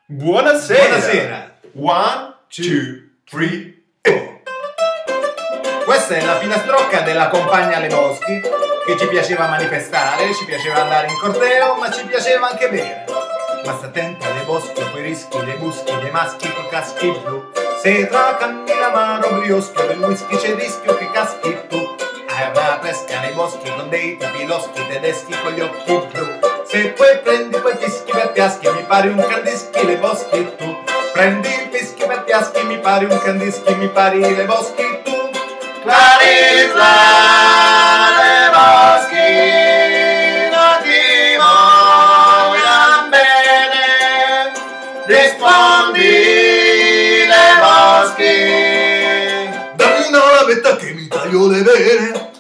Buonasera. Buonasera. 1, 2, 3, 4. Questa è la filastrocca della compagna Le Boschi, che ci piaceva manifestare, ci piaceva andare in corteo, ma ci piaceva anche bere. Ma sta attenta alle boschi, quei rischi, dei buschi, dei maschi coi caschi blu. Se tra cammina l'amaro brioschio del whisky c'è il rischio che caschi tu. Hai una pesca nei boschi con dei tapiloschi tedeschi con gli occhi blu. Se poi prendi quei fischi per piaschi, mi pari un candischi Le Boschi tu. Prendi il fischi per piaschi, mi pari un candischi, mi pari Le Boschi tu. Clarisla Le Boschi, non ti vogliam bene, rispondi Le Boschi. Dammi una lavetta che mi taglio le vene.